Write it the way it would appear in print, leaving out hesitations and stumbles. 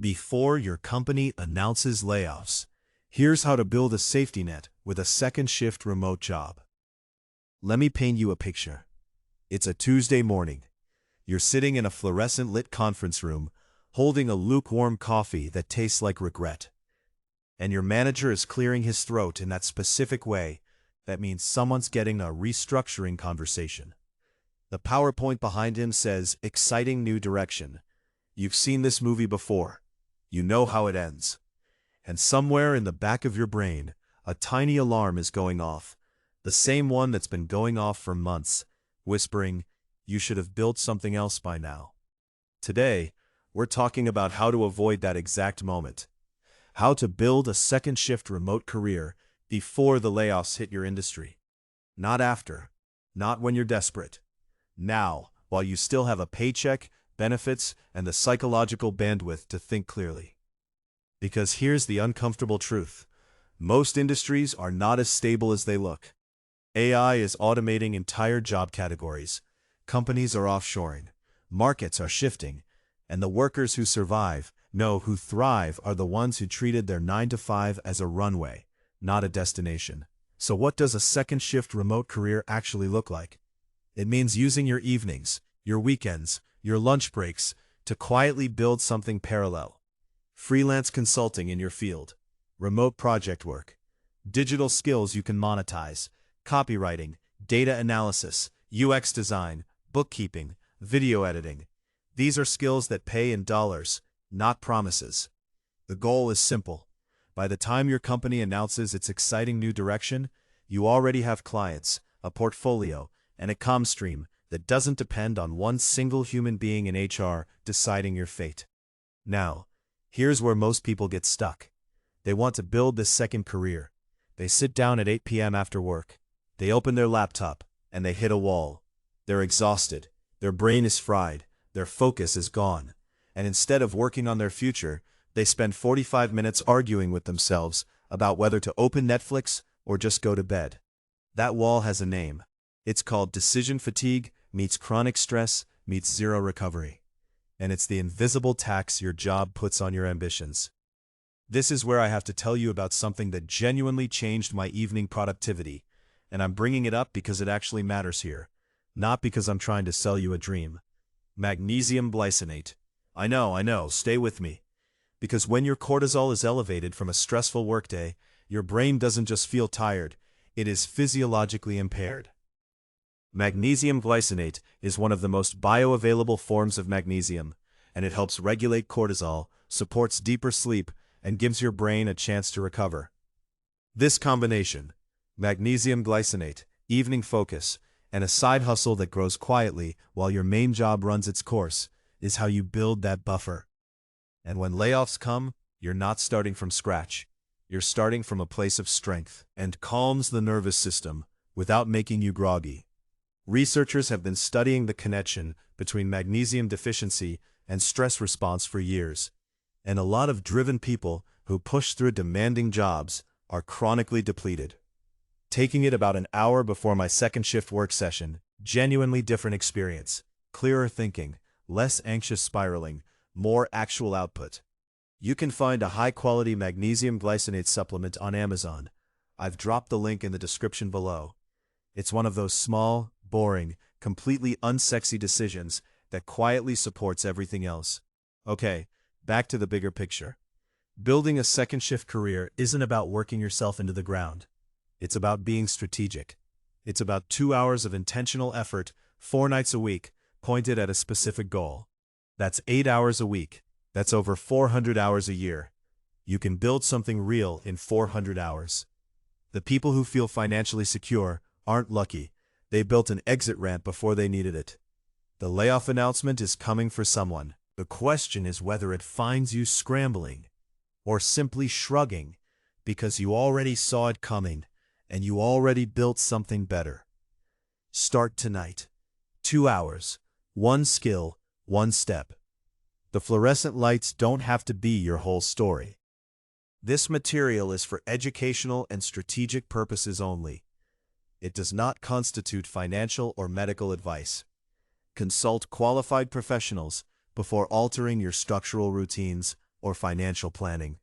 Before your company announces layoffs, here's how to build a safety net with a second shift remote job. Let me paint you a picture. It's a Tuesday morning. You're sitting in a fluorescent lit conference room, holding a lukewarm coffee that tastes like regret. And your manager is clearing his throat in that specific way that means someone's getting a restructuring conversation. The PowerPoint behind him says, "Exciting new direction." You've seen this movie before. You know how it ends. And somewhere in the back of your brain, a tiny alarm is going off, the same one that's been going off for months, whispering, "You should have built something else by now." Today, we're talking about how to avoid that exact moment. How to build a second shift remote career before the layoffs hit your industry. Not after. Not when you're desperate. Now, while you still have a paycheck, benefits, and the psychological bandwidth to think clearly. Because here's the uncomfortable truth. Most industries are not as stable as they look. AI is automating entire job categories. Companies are offshoring. Markets are shifting. And the workers who survive, no, who thrive, are the ones who treated their 9-to-5 as a runway, not a destination. So what does a second shift remote career actually look like? It means using your evenings, your weekends, your lunch breaks to quietly build something parallel. Freelance consulting in your field, remote project work, digital skills you can monetize, copywriting, data analysis, UX design, bookkeeping, video editing. These are skills that pay in dollars, not promises. The goal is simple. By the time your company announces its exciting new direction, you already have clients, a portfolio, and a comm stream that doesn't depend on one single human being in HR deciding your fate. Now, here's where most people get stuck. They want to build this second career. They sit down at 8 p.m. after work. They open their laptop, and they hit a wall. They're exhausted. Their brain is fried. Their focus is gone. And instead of working on their future, they spend 45 minutes arguing with themselves about whether to open Netflix or just go to bed. That wall has a name. It's called decision fatigue meets chronic stress meets zero recovery. And it's the invisible tax your job puts on your ambitions. This is where I have to tell you about something that genuinely changed my evening productivity, and I'm bringing it up because it actually matters here, not because I'm trying to sell you a dream. Magnesium glycinate. I know, stay with me. Because when your cortisol is elevated from a stressful workday, your brain doesn't just feel tired, it is physiologically impaired. Magnesium glycinate is one of the most bioavailable forms of magnesium, and it helps regulate cortisol, supports deeper sleep, and gives your brain a chance to recover. This combination, magnesium glycinate, evening focus, and a side hustle that grows quietly while your main job runs its course, is how you build that buffer. And when layoffs come, you're not starting from scratch. You're starting from a place of strength and calms the nervous system without making you groggy. Researchers have been studying the connection between magnesium deficiency and stress response for years, and a lot of driven people who push through demanding jobs are chronically depleted. Taking it about an hour before my second shift work session, genuinely different experience, clearer thinking, less anxious spiraling, more actual output. You can find a high-quality magnesium glycinate supplement on Amazon. I've dropped the link in the description below. It's one of those small, boring, completely unsexy decisions that quietly supports everything else. Okay, back to the bigger picture. Building a second shift career isn't about working yourself into the ground. It's about being strategic. It's about 2 hours of intentional effort, 4 nights a week, pointed at a specific goal. That's 8 hours a week. That's over 400 hours a year. You can build something real in 400 hours. The people who feel financially secure aren't lucky. They built an exit ramp before they needed it. The layoff announcement is coming for someone. The question is whether it finds you scrambling or simply shrugging because you already saw it coming and you already built something better. Start tonight. 2 hours. One skill, one step. The fluorescent lights don't have to be your whole story. This material is for educational and strategic purposes only. It does not constitute financial or medical advice. Consult qualified professionals before altering your structural routines or financial planning.